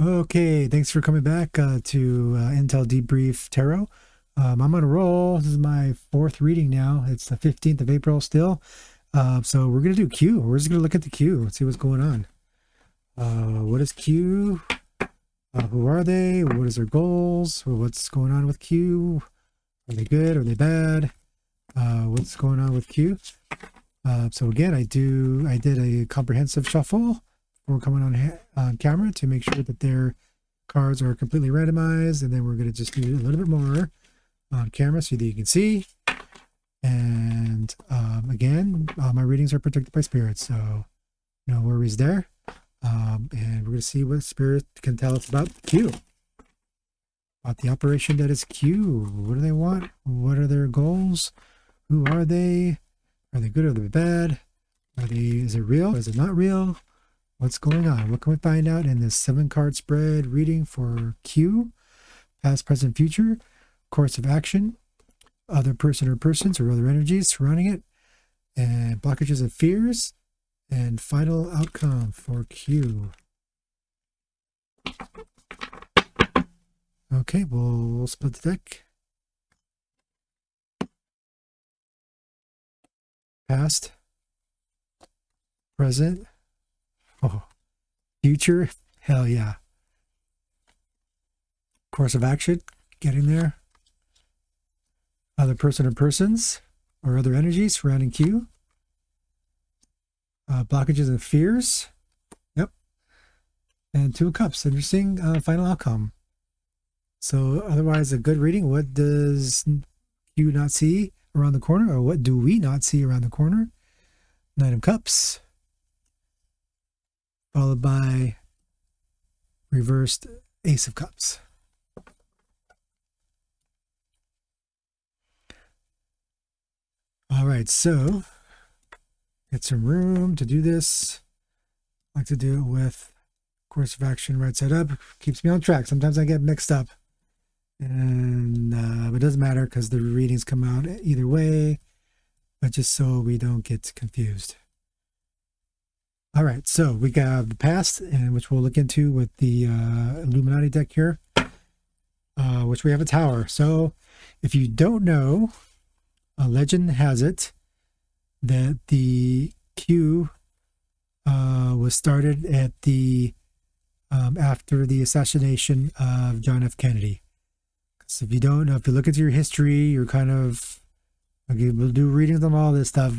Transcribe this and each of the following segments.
Okay, thanks for coming back to Intel Debrief Tarot. I'm on a roll. This is my fourth reading now. It's the 15th of April still. So we're going to do Q. We're just going to look at the Q and see what's going on. What is Q? Who are they? What is their goals? What's going on with Q? Are they good? Are they bad? What's going on with Q? So again, I did a comprehensive shuffle before coming on camera to make sure that their cards are completely randomized, and then we're going to just do a little bit more on camera so that you can see. And again, my readings are protected by spirit, so no worries there. And we're going to see what spirit can tell us about Q, about the operation that is Q. What do they want? What are their goals? Who are they? Are they good or are they bad? Is it real? Is it not real? What's going on? What can we find out in this 7-card spread reading for Q? Past, present, future, course of action, other person or persons or other energies surrounding it, and blockages and fears, and final outcome for Q. Okay, we'll split the deck. Past, present, future, hell yeah. Course of action, getting there. Other person or persons or other energies surrounding Q. Blockages and fears. Yep. And 2 of Cups. Interesting final outcome. So otherwise a good reading. What does Q not see around the corner, or what do we not see around the corner? Knight of Cups. Followed by reversed Ace of Cups. All right, so get some room to do this. I like to do it with course of action right side up. Keeps me on track. Sometimes I get mixed up, and it doesn't matter because the readings come out either way, but just so we don't get confused. All right, so we got the past, and which we'll look into with the Illuminati deck here, which we have a tower. So if you don't know, a legend has it that the Q was started at the after the assassination of John F. Kennedy. So if you don't know, if you look into your history, you're kind of okay. We'll do readings on all this stuff.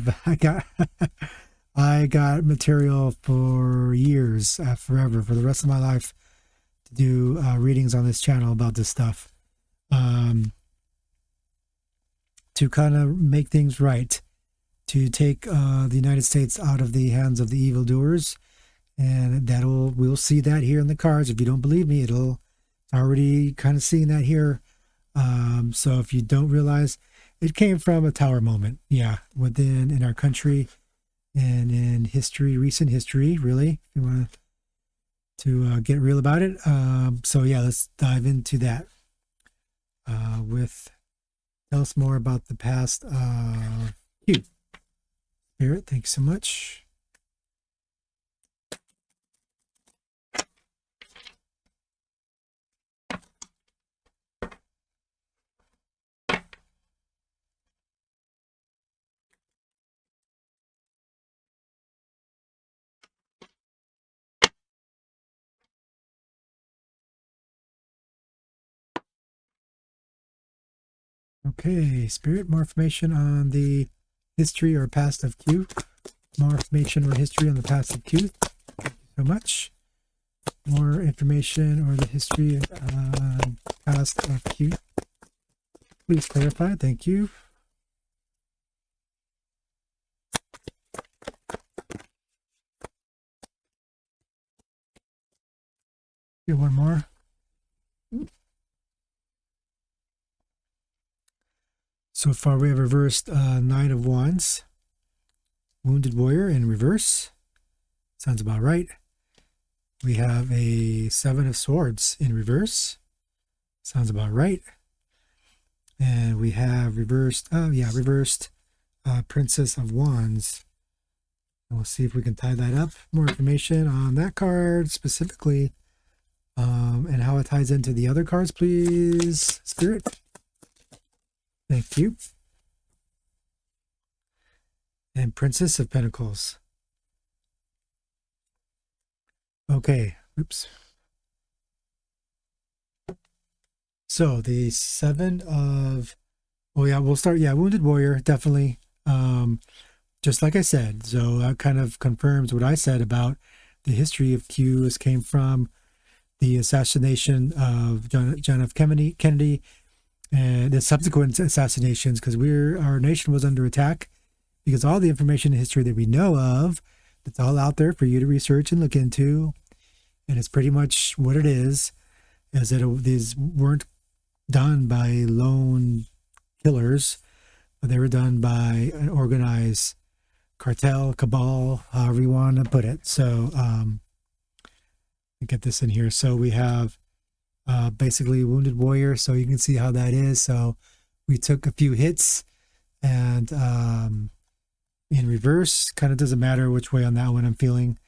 I got material for years, forever, for the rest of my life, to do readings on this channel about this stuff. To kind of make things right, to take the United States out of the hands of the evildoers, and we'll see that here in the cards. If you don't believe me, it'll already kind of seeing that here. So if you don't realize, it came from a tower moment, yeah, in our country and in history, recent history, really. If you want to get real about it, so yeah, let's dive into that with. Tell us more about the past Q. Spirit, thanks so much. Okay, Spirit, more information on the history or past of Q. More information or history on the past of Q. Thank you so much. More information or the history on past of Q. Please clarify. Thank you. Do one more. So far we have reversed Knight of Wands, Wounded Warrior in reverse. Sounds about right. We have a 7 of Swords in reverse. Sounds about right. And we have reversed Princess of Wands. And we'll see if we can tie that up. More information on that card specifically. and how it ties into the other cards, please, Spirit. Thank you. And Princess of Pentacles. Okay, oops. So the Seven of, oh yeah, we'll start, yeah, Wounded Warrior, definitely. Just like I said, so that kind of confirms what I said about the history of Q. This came from the assassination of John F. Kennedy and the subsequent assassinations, because our nation was under attack, because all the information and history that we know of, it's all out there for you to research and look into, and it's pretty much what it is that these weren't done by lone killers, but they were done by an organized cartel, cabal, however you want to put it. So get this in here. So we have basically Wounded Warrior, so you can see how that is. So we took a few hits, and in reverse, kind of doesn't matter which way on that one I'm feeling.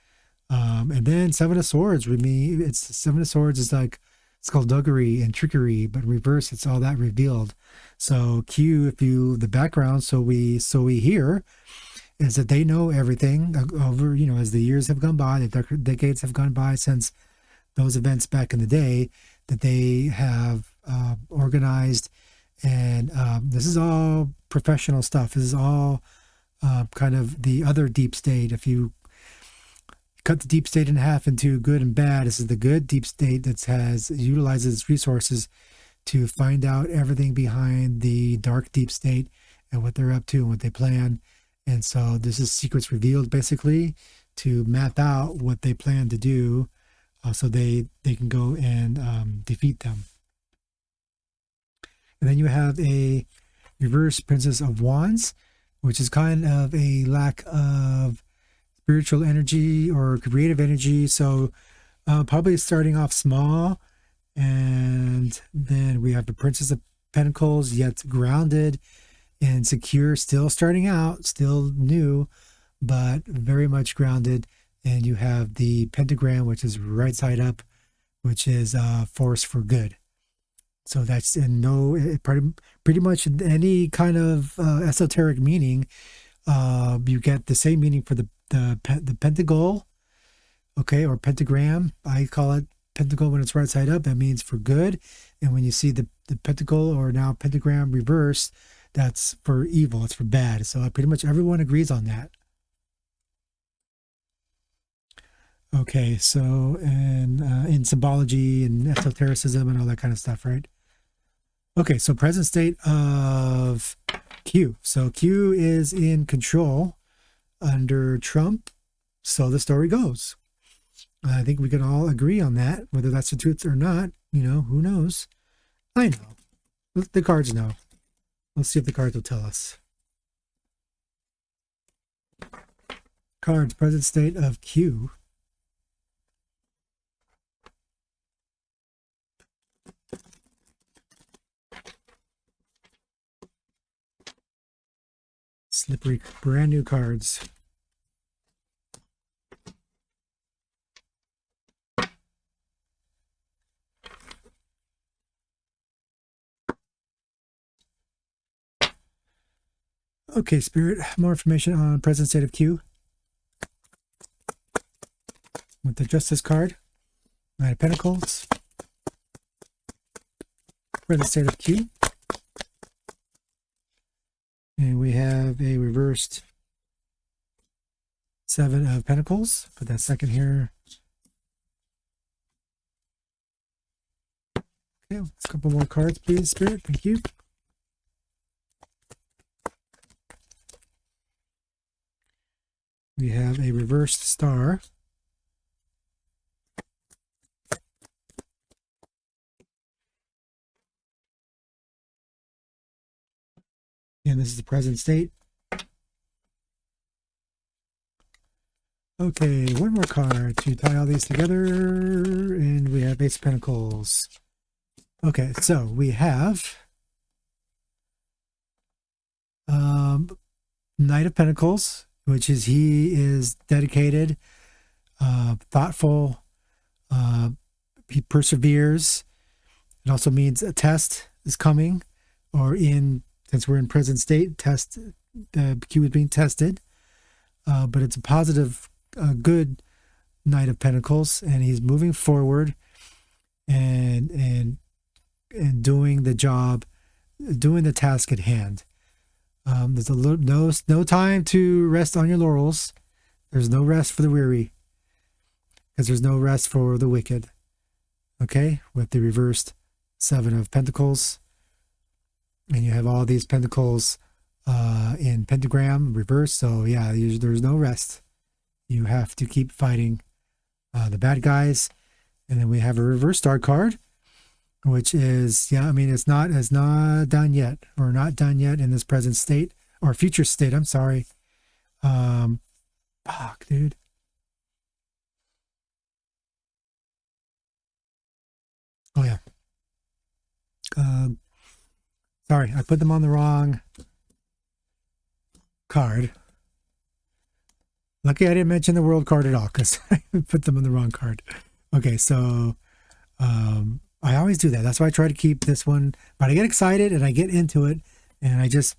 And then Seven of Swords, with me, it's Seven of Swords is like skullduggery and trickery, but in reverse, it's all that revealed. So Q, the background, so we hear is that they know everything over, as the years have gone by, the decades have gone by since those events back in the day, that they have organized. And this is all professional stuff. This is all kind of the other deep state. If you cut the deep state in half into good and bad, this is the good deep state that utilizes its resources to find out everything behind the dark deep state and what they're up to and what they plan. And so this is secrets revealed, basically, to map out what they plan to do, so they can go and defeat them. And then you have a reverse Princess of Wands, which is kind of a lack of spiritual energy or creative energy. So probably starting off small. And then we have the Princess of Pentacles, yet grounded and secure, still starting out, still new, but very much grounded. And you have the pentagram, which is right side up, which is force for good. So that's pretty much any kind of esoteric meaning. You get the same meaning for the pentacle, okay, or pentagram. I call it pentacle when it's right side up. That means for good. And when you see the pentacle or now pentagram reversed, that's for evil. It's for bad. So pretty much everyone agrees on that. Okay, so and in symbology and esotericism and all that kind of stuff, right? Okay, so present state of Q. So Q is in control under Trump. So the story goes. I think we can all agree on that. Whether that's the truth or not, who knows? I know. The cards know. Let's see if the cards will tell us. Cards, present state of Q. Slippery, brand new cards. Okay, Spirit, more information on present state of Q. With the Justice card, Knight of Pentacles, present state of Q. And we have a reversed Seven of Pentacles. Put that second here. Okay, a couple more cards, please, Spirit. Thank you. We have a reversed Star. And this is the present state. Okay, one more card to tie all these together. And we have Ace of Pentacles. Okay, so we have Knight of Pentacles, which is he is dedicated, thoughtful, he perseveres. It also means a test is coming, or since we're in present state, Q is being tested. But it's a positive, good Knight of Pentacles, and he's moving forward and doing the job, doing the task at hand. There's no time to rest on your laurels. There's no rest for the weary, because there's no rest for the wicked. Okay, with the reversed Seven of Pentacles, and you have all these pentacles in pentagram reverse. So yeah, there's no rest. You have to keep fighting the bad guys. And then we have a reverse star card, which is, it's not done yet, or not done yet in this present state, or future state. I'm sorry. Fuck, dude. Oh yeah. Sorry, I put them on the wrong card. Lucky I didn't mention the world card at all, because I put them on the wrong card. Okay, so I always do that. That's why I try to keep this one, but I get excited and I get into it, and I just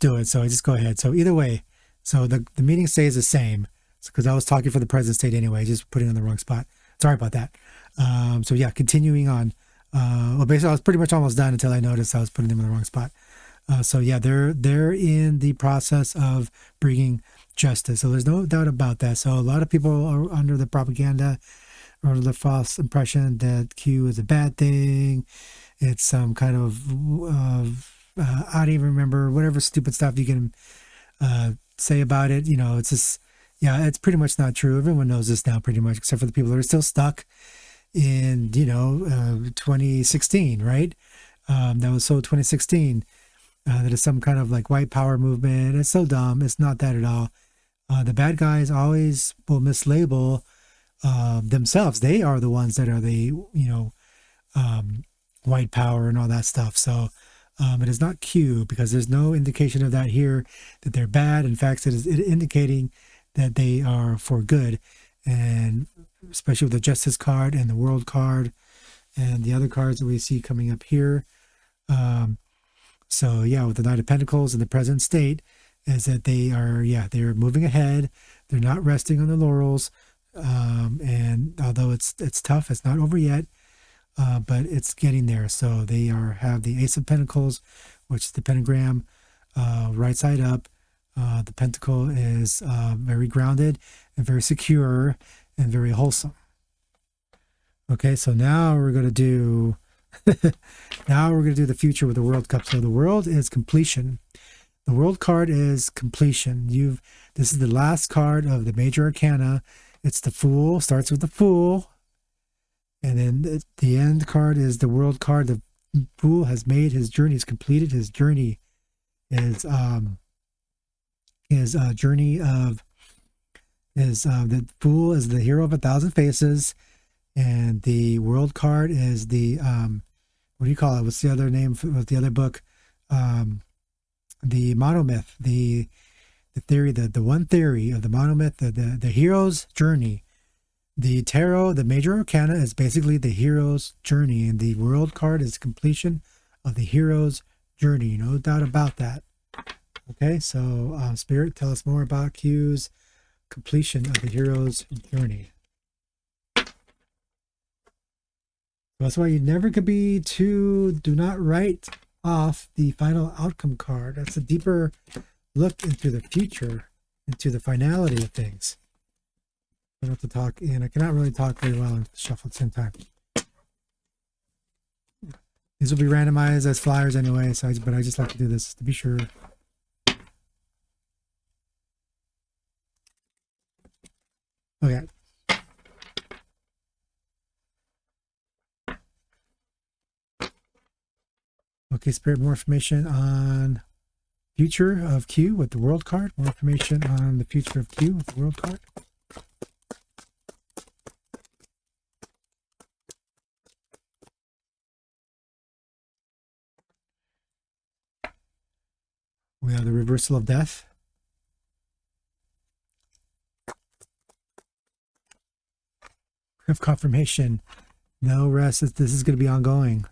do it. So I just go ahead. So either way, so the meaning stays the same, because I was talking for the present state anyway, just putting it in the wrong spot. Sorry about that. So yeah, continuing on. Well, basically I was pretty much almost done until I noticed I was putting them in the wrong spot. So yeah, they're in the process of bringing justice. So there's no doubt about that. So a lot of people are under the propaganda or the false impression that Q is a bad thing. It's some kind of I don't even remember, whatever stupid stuff you can say about it. It's just, yeah, it's pretty much not true. Everyone knows this now, pretty much, except for the people that are still stuck in 2016, right? That was so 2016. That is some kind of like white power movement. It's so dumb. It's not that at all. The bad guys always will mislabel themselves. They are the ones that are the white power and all that stuff. So it is not Q, because there's no indication of that here, that they're bad. In fact, it is indicating that they are for good, and especially with the Justice card and the World card and the other cards that we see coming up here. So yeah, with the Knight of Pentacles in the present state, is that they're moving ahead. They're not resting on their laurels. And although it's tough, it's not over yet, but it's getting there. So they have the Ace of Pentacles, which is the pentagram, right side up. The pentacle is very grounded and very secure and very wholesome. Okay, so now we're going to do the future with the World Cup. So the world is completion. The World card is completion. This is the last card of the major arcana. It's the Fool. Starts with the Fool, and then the end card is the World card. The Fool has made his journey. He's completed his journey. The Fool is the hero of 1,000 faces, and the World card is the what do you call it? What's the other name for the other book? The monomyth, the theory, the one theory of the monomyth, the hero's journey. The tarot, the major arcana, is basically the hero's journey, and the World card is completion of the hero's journey. No doubt about that. Okay, so Spirit, tell us more about Q's completion of the hero's journey. That's why you never could be do not write off the final outcome card. That's a deeper look into the future, into the finality of things. I don't have to talk, and I cannot really talk very well and shuffle at the same time. These will be randomized as flyers anyway, but I just like to do this to be sure. Okay. Okay, Spirit, more information on future of Q with the World card. More information on the future of Q with the World card. We have the reversal of death. Of confirmation. No rest. This is going to be ongoing.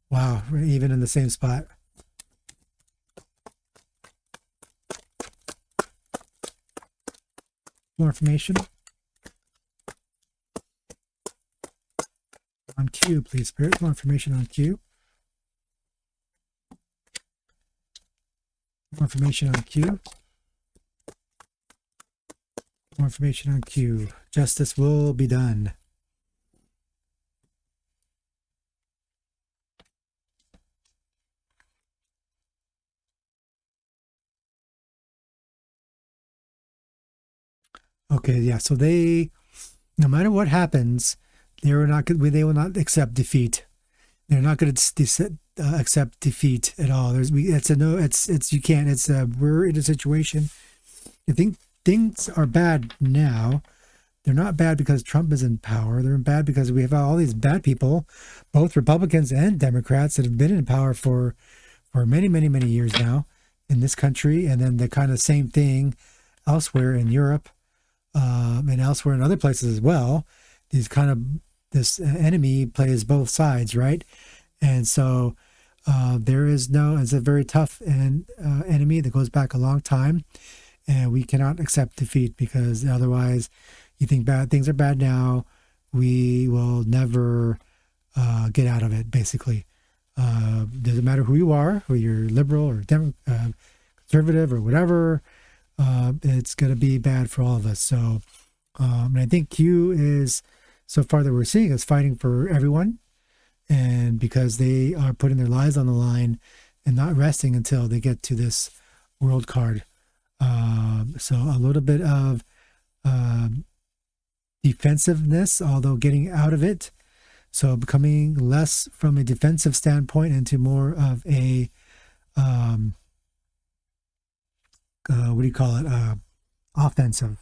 Wow. We're even in the same spot. More information. On Q, please, Spirit. More information on Q. More information on Q. More information on Q. Justice will be done. Okay, yeah. So they, no matter what happens, they will not accept defeat. They're not going to accept defeat at all. It's a no. It's you can't. We're in a situation. I think things are bad now. They're not bad because Trump is in power. They're bad because we have all these bad people, both Republicans and Democrats, that have been in power for many, many, many years now in this country, and then the kind of same thing elsewhere in Europe, and elsewhere in other places as well. This enemy plays both sides, right? And so it's a very tough enemy that goes back a long time, and we cannot accept defeat, because otherwise, you think bad things are bad now, we will never get out of it. Basically, doesn't matter who you are, whether you're liberal or conservative or whatever. It's going to be bad for all of us. So, and I think Q is, so far that we're seeing, is fighting for everyone, and because they are putting their lives on the line and not resting until they get to this world card. So a little bit of defensiveness, although getting out of it. So becoming less from a defensive standpoint into more of a what do you call it? Offensive.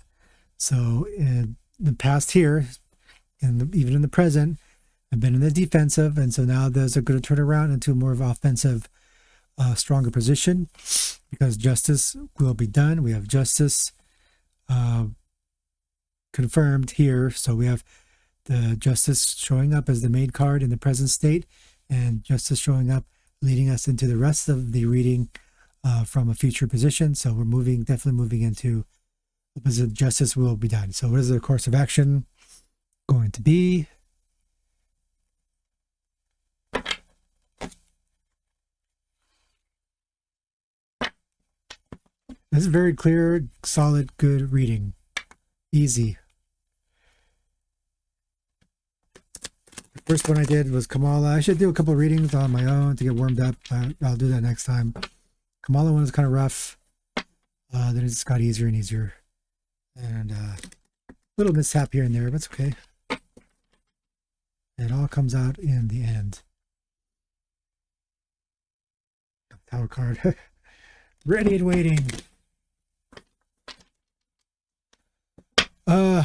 So in the past here, and even in the present, I've been in the defensive, and so now there's a good turn around into more of an offensive, stronger position, because justice will be done. We have justice confirmed here. So we have the justice showing up as the main card in the present state, and justice showing up, leading us into the rest of the reading from a future position. So we're definitely moving into the justice will be done. So what is the course of action going to be? This is very clear, solid, good reading. Easy. The first one I did was Kamala. I should do a couple of readings on my own to get warmed up. I'll do that next time. Kamala one is kind of rough. Then it just got easier and easier. And a little mishap here and there, but it's okay. It all comes out in the end. Tower card. Ready and waiting.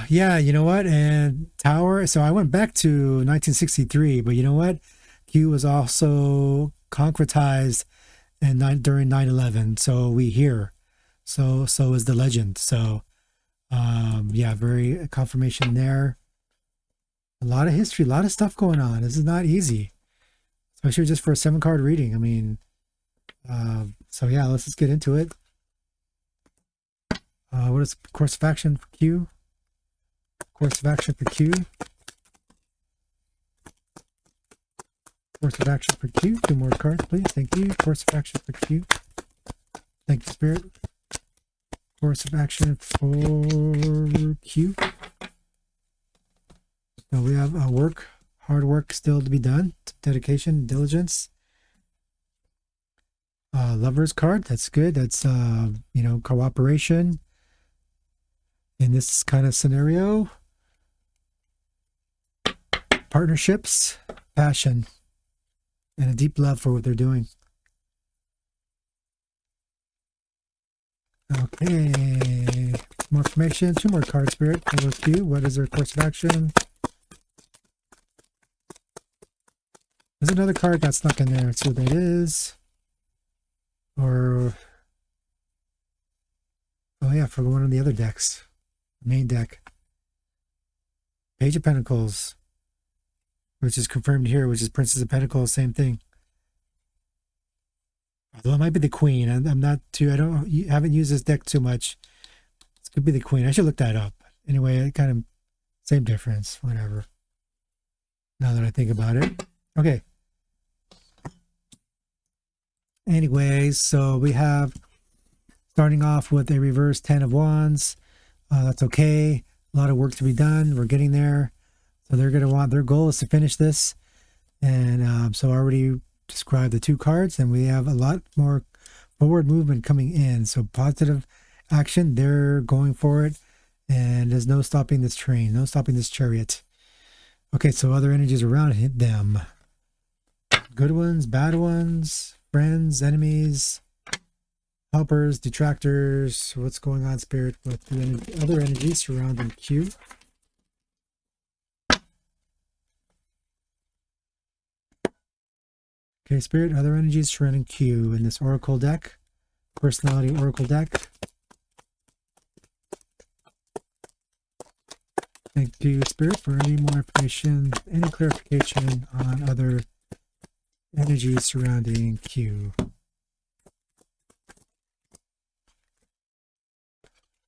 Yeah, you know what? And Tower, so I went back to 1963, but you know what? Q was also concretized during 9/11. So we hear. So is the legend. So yeah, very confirmation there. A lot of history, a lot of stuff going on. This is not easy, especially just for a 7-card reading. I mean, so yeah, let's just get into it. What is course of action for Q? Course of action for Q. Course of action for Q. 2 more cards, please. Thank you. Course of action for Q. Thank you, Spirit. Course of action for Q. So we have hard work still to be done. Dedication, diligence. Lover's card. That's good. That's cooperation in this kind of scenario. Partnerships, passion, and a deep love for what they're doing. Okay, more information. 2 more cards, Spirit. Over to you. What is their course of action? There's another card got snuck in there. Let's see what that is. Or, oh yeah, for one of the other decks, main deck. Page of Pentacles, which is confirmed here, which is Princess of Pentacles, same thing. Although it might be the Queen. I'm not too, haven't used this deck too much. It could be the Queen. I should look that up. Anyway, it kind of, same difference, whatever. Now that I think about it. Okay. Anyways, so we have, starting off with a reverse 10 of Wands. That's okay. A lot of work to be done. We're getting there. So they're going to want, their goal is to finish this. And so I already described the 2 cards, and we have a lot more forward movement coming in. So positive action, they're going for it. And there's no stopping this train, no stopping this chariot. Okay, so other energies around them. Good ones, bad ones, friends, enemies, helpers, detractors. What's going on, Spirit, with the other energies surrounding Q? Okay, Spirit, other energies surrounding Q in this Oracle deck, personality Oracle deck. Thank you, Spirit, for any more information, any clarification on other energies surrounding Q.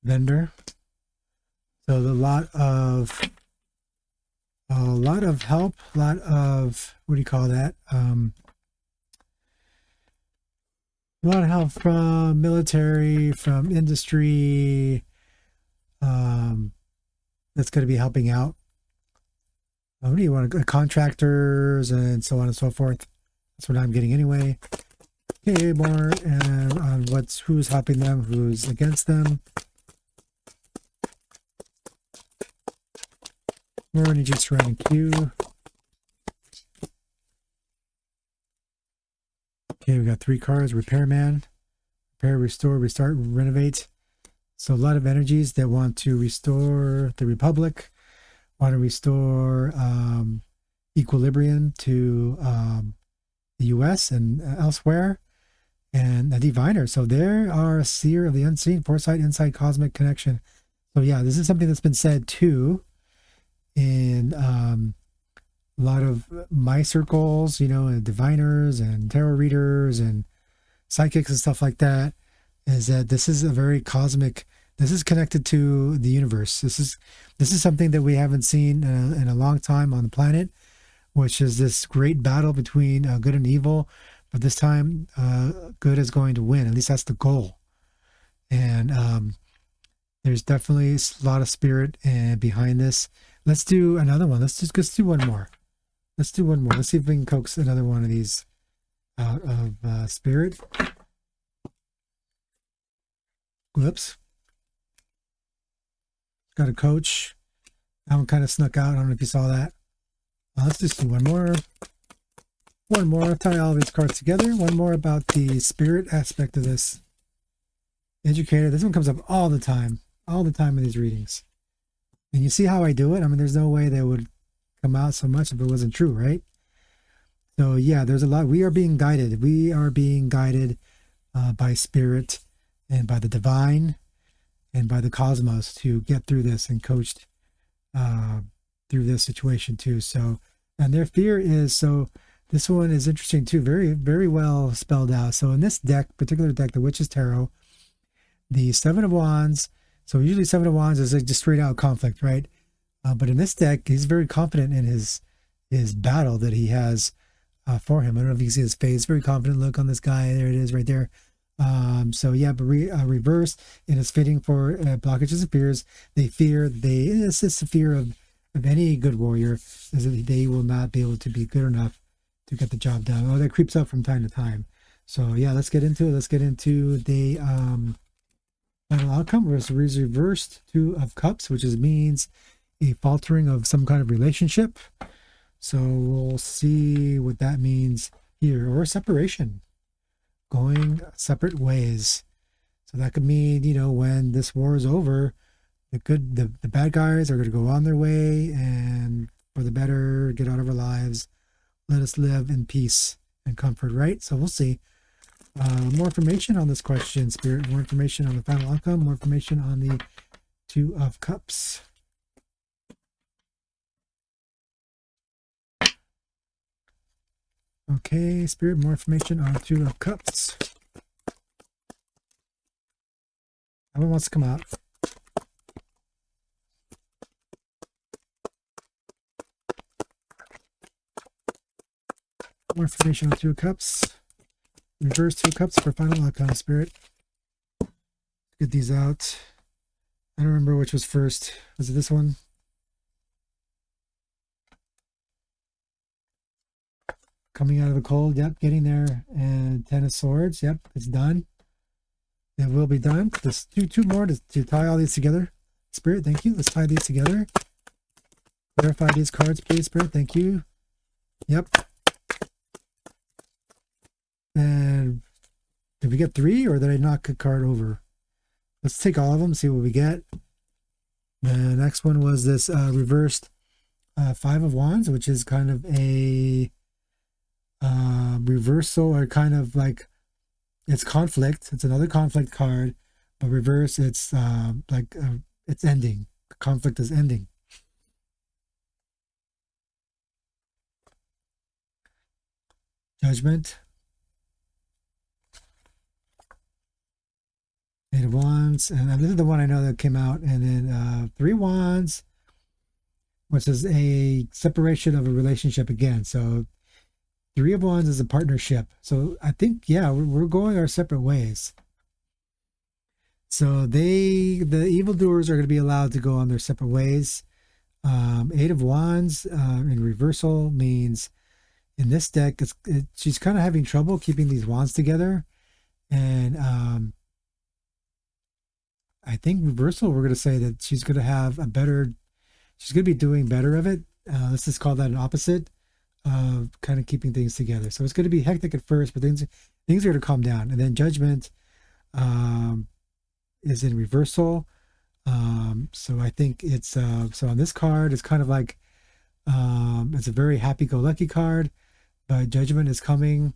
Vendor. So a lot of help, a lot of, what do you call that? A lot of help from military, from industry, that's going to be helping out. What do you want? Contractors and so on and so forth. That's what I'm getting anyway. Okay, more and on who's helping them, who's against them. More energy surrounding Q. Okay, we got 3 cards. Repairman. Repair, restore, restart, renovate. So a lot of energies that want to restore the Republic, want to restore equilibrium to the US and elsewhere, and a diviner. So there are a seer of the unseen, foresight, insight, cosmic connection. So yeah, this is something that's been said too in a lot of my circles, you know, and diviners and tarot readers and psychics and stuff like that, is that this is a very cosmic, this is connected to the universe. This is something that we haven't seen in a long time on the planet, which is this great battle between good and evil. But this time, good is going to win. At least that's the goal. And there's definitely a lot of spirit behind this. Let's do another one. Let's do one more. Let's do one more. Let's see if we can coax another one of these out of spirit. Whoops. Got a coach. That one kind of snuck out. I don't know if you saw that. Let's just do one more. One more. I'll tie all these cards together. One more about the spirit aspect of this. Educator. This one comes up all the time. All the time in these readings. And you see how I do it? I mean, there's no way they would come out so much if it wasn't true, right? So yeah, there's a lot. We are being guided. We are being guided by spirit and by the divine and by the cosmos to get through this and coached through this situation too. So, and their fear is, so this one is interesting too, very, very well spelled out. So in this deck, particular deck, the Witch's Tarot, the 7 of Wands, so usually 7 of Wands is like just straight out conflict, right? But in this deck, he's very confident in his battle that he has for him. I don't know if you can see his face, very confident look on this guy. There it is right there. So yeah, but reverse, and it's fitting for blockages and fears. They fear, it's the fear of any good warrior, is that they will not be able to be good enough to get the job done. Oh, that creeps up from time to time. So yeah, let's get into it. Let's get into the final outcome. Whereas reversed 2 of Cups, which means a faltering of some kind of relationship. So we'll see what that means here, or separation, going separate ways. So that could mean, you know, when this war is over, the bad guys are going to go on their way, and for the better, get out of our lives. Let us live in peace and comfort, right? So we'll see. More information on this question, Spirit. More information on the final outcome. More information on the 2 of Cups. Okay, Spirit, more information on Two of Cups. That one wants to come out. More information on Two of Cups. Reverse Two of Cups for final outcome, Spirit. Get these out. I don't remember which was first. Was it this one? Coming out of the cold. Yep, getting there. And Ten of Swords. Yep, it's done. It will be done. There's two more to tie all these together. Spirit, thank you. Let's tie these together. Clarify these cards, please, Spirit. Thank you. Yep. And did we get 3 or did I knock a card over? Let's take all of them, see what we get. The next one was this reversed Five of Wands, which is kind of a reversal, or kind of like it's conflict. It's another conflict card, but reverse, it's it's ending. Conflict is ending. Judgment. Eight of Wands, and this is the one I know that came out, and then 3 Wands, which is a separation of a relationship again. So 3 of Wands is a partnership. So I think, yeah, we're going our separate ways. So the evildoers are going to be allowed to go on their separate ways. 8 of Wands in reversal means in this deck, she's kind of having trouble keeping these wands together. And I think reversal, we're going to say that she's going to have she's going to be doing better of it. Let's just call that an opposite of kind of keeping things together. So it's going to be hectic at first, but things are going to calm down. And then Judgment is in reversal. So I think it's, so on this card, it's kind of like, it's a very happy-go-lucky card, but Judgment is coming.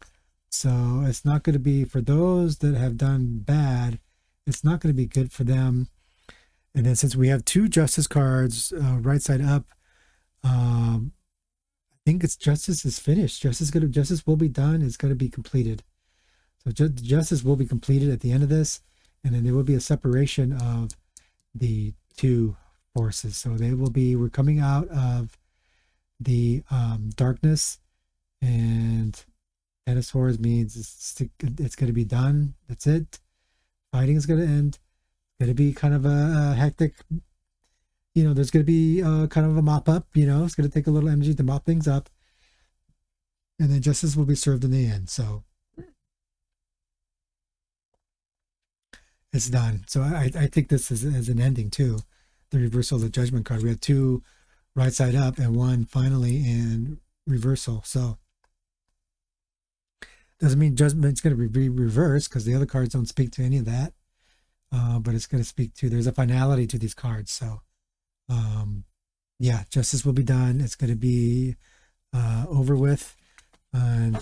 So it's not going to be, for those that have done bad, it's not going to be good for them. And then since we have 2 Justice cards, right side up, I think it's Justice is finished. Justice will be done. It's going to be completed. So Justice will be completed at the end of this, and then there will be a separation of the 2 forces. So we're coming out of the darkness, and Ten of Swords means it's going to be done. That's it. Fighting is going to end. It's going to be kind of a hectic, there's going to be kind of a mop up, it's going to take a little energy to mop things up. And then justice will be served in the end. So it's done. So I think this is an ending too. The reversal of the Judgment card. We had 2 right side up and 1 finally in reversal. So doesn't mean Judgment's going to be reversed, because the other cards don't speak to any of that. But it's going to speak to, there's a finality to these cards. So yeah, justice will be done. It's going to be over with. And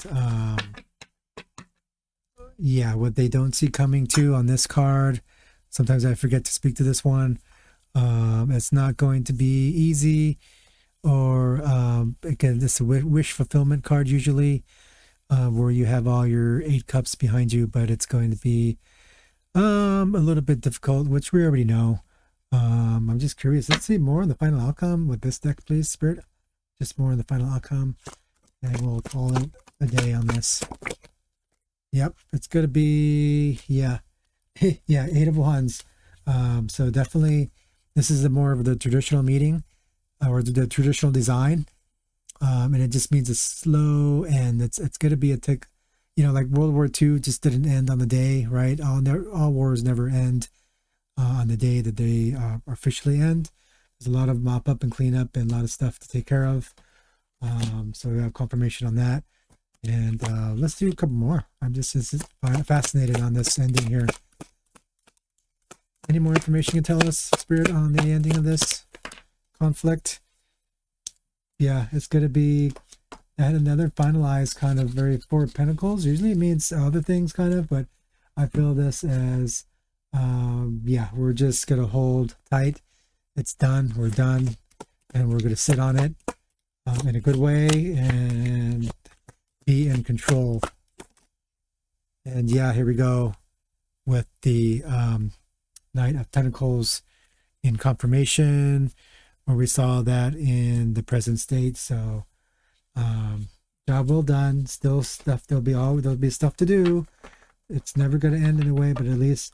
yeah, what they don't see coming too on this card, sometimes I forget to speak to this one. It's not going to be easy, or again, this is a wish fulfillment card usually, where you have all your 8 cups behind you, but it's going to be a little bit difficult, which we already know. I'm just curious. Let's see more on the final outcome with this deck, please, Spirit. Just more on the final outcome, and we'll call it a day on this. Yep, it's going to be, yeah, 8 of Wands. So definitely, this is more of the traditional meeting, or the traditional design. And it just means it's slow, and it's going to be a tick, like World War II just didn't end on the day, right? All wars never end on the day that they officially end. There's a lot of mop up and clean up and a lot of stuff to take care of. So we have confirmation on that. And let's do a couple more. I'm just fascinated on this ending here. Any more information you can tell us, Spirit, on the ending of this conflict? Yeah, it's going to be at another finalized kind of very 4 of Pentacles. Usually it means other things kind of, but I feel this as, yeah, we're just going to hold tight. It's done. We're done. And we're going to sit on it in a good way and be in control. And yeah, here we go with the Knight of Pentacles in confirmation, where we saw that in the present state. So job well done. Still stuff, there'll be stuff to do. It's never going to end in a way, but at least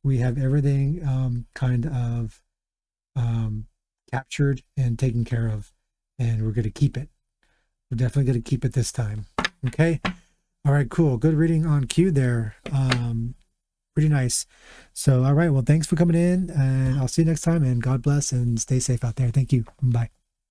we have everything kind of captured and taken care of, and we're going to keep it. We're definitely going to keep it this time. Okay. All right, cool. Good reading on cue there. Pretty nice. So, all right. Well, thanks for coming in, and I'll see you next time, and God bless and stay safe out there. Thank you. Bye.